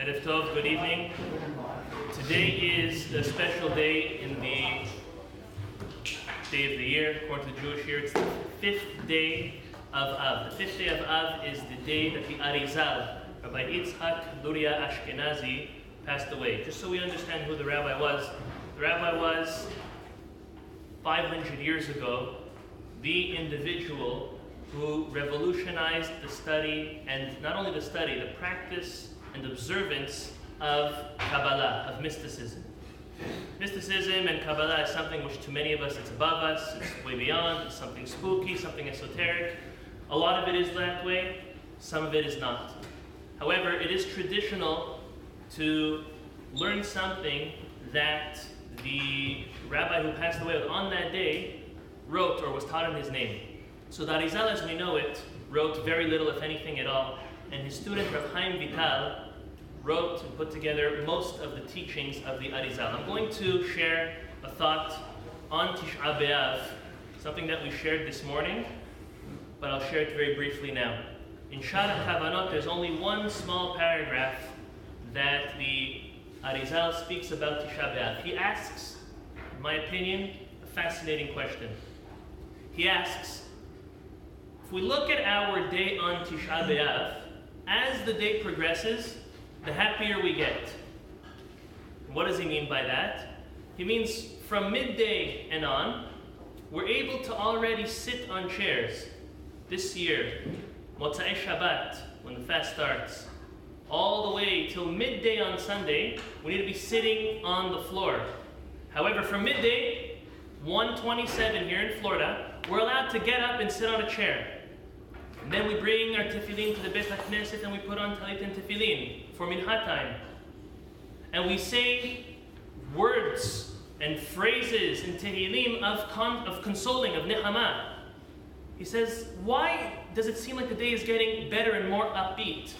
Erev Tov, good evening. Today is a special day in the day of the year, according to the Jewish year. It's the 5th day of Av. The 5th day of Av is the day that the AriZal, Rabbi Yitzhak Luria Ashkenazi, passed away. Just so we understand who the rabbi was, 500 years ago, the individual who revolutionized the study, and not only the study, the practice and observance of Kabbalah, of mysticism. Mysticism and Kabbalah is something which to many of us it's above us, it's way beyond, it's something spooky, something esoteric. A lot of it is that way, some of it is not. However, it is traditional to learn something that the rabbi who passed away on that day wrote or was taught in his name. So the AriZal, as we know it, wrote very little, if anything at all, and his student Rav Chaim Vital wrote and put together most of the teachings of the AriZal. I'm going to share a thought on Tisha B'Av, something that we shared this morning, but I'll share it very briefly now. In Shara Kavanot, there's only one small paragraph that the AriZal speaks about Tisha B'Av. He asks, in my opinion, a fascinating question. He asks, if we look at our day on Tisha B'Av, as the day progresses, the happier we get. What does he mean by that? He means from midday and on, we're able to already sit on chairs. This year, Motzei Shabbat, when the fast starts, all the way till midday on Sunday, we need to be sitting on the floor. However, from midday, 1:27 here in Florida, we're allowed to get up and sit on a chair. And then we bring our tefillin to the Beit HaKnesset and we put on talit and tefillin for mincha time. And we say words and phrases in tehillim of consoling, of nechama. He says, why does it seem like the day is getting better and more upbeat?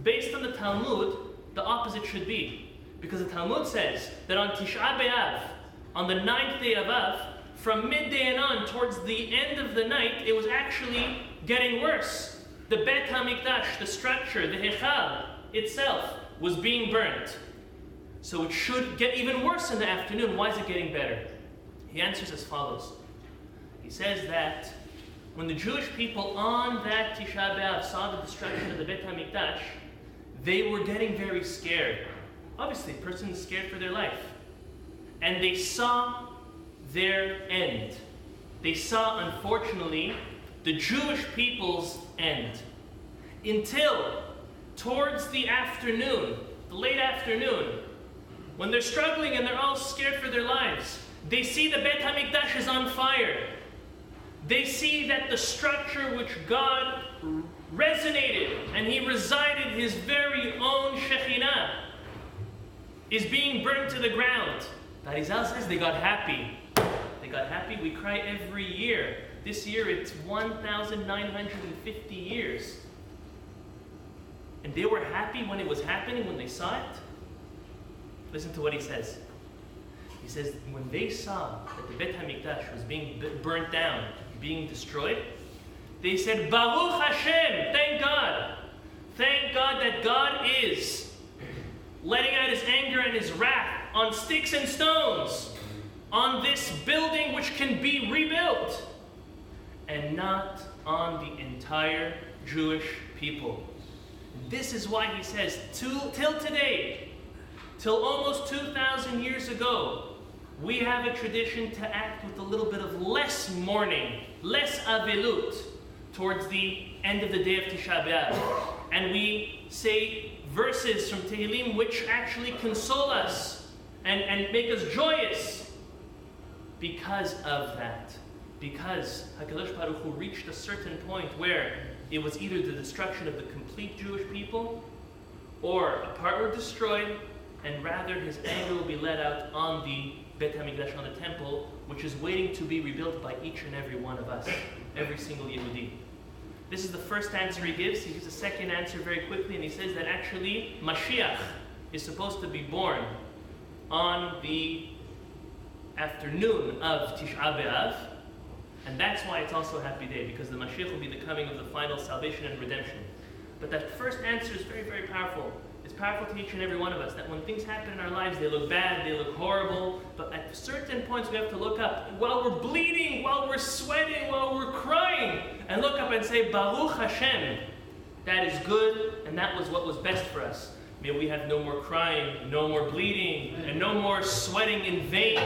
Based on the Talmud, the opposite should be. Because the Talmud says that on Tisha B'Av, on the 9th day of Av, from midday and on, towards the end of the night, it was actually getting worse. The Bet HaMikdash, the structure, the Hechal itself, was being burnt. So it should get even worse in the afternoon. Why is it getting better? He answers as follows. He says that when the Jewish people on that Tisha B'Av saw the destruction of the Bet HaMikdash, they were getting very scared. Obviously, a person is scared for their life. And they saw their end. They saw, unfortunately, the Jewish people's end. Until towards the afternoon, the late afternoon, when they're struggling and they're all scared for their lives, they see the Bet HaMikdash is on fire. They see that the structure which God resonated and He resided His very own Shekhinah is being burned to the ground. The AriZal says they got happy. They got happy. We cry every year. This year it's 1,950 years. And they were happy when it was happening, when they saw it. Listen to what he says. He says, when they saw that the Bet HaMikdash was being burnt down, being destroyed, they said, Baruch Hashem, thank God. Thank God that God is letting out His anger and His wrath on sticks and stones, on this building which can be rebuilt, and not on the entire Jewish people. This is why he says, till today, till almost 2,000 years ago, we have a tradition to act with a little bit of less mourning, less avelut, towards the end of the day of Tisha B'Av. And we say verses from Tehillim which actually console us and make us joyous because of that. Because HaKadosh Baruch Hu reached a certain point where it was either the destruction of the complete Jewish people or a part were destroyed, and rather His anger will be let out on the Bet HaMikdash, on the temple, which is waiting to be rebuilt by each and every one of us, every single Yehudi. This is the first answer he gives. He gives a second answer very quickly, and he says that actually Mashiach is supposed to be born on the afternoon of Tisha B'Av, and that's why it's also a happy day, because the Mashiach will be the coming of the final salvation and redemption. But that first answer is very, very powerful. It's powerful to each and every one of us, that when things happen in our lives, they look bad, they look horrible, but at certain points we have to look up while we're bleeding, while we're sweating, while we're crying, and look up and say, Baruch Hashem. That is good, and that was what was best for us. May we have no more crying, no more bleeding, and no more sweating in vain,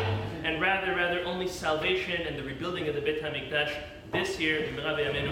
and rather only salvation and the rebuilding of the Beit HaMikdash this year. Amen.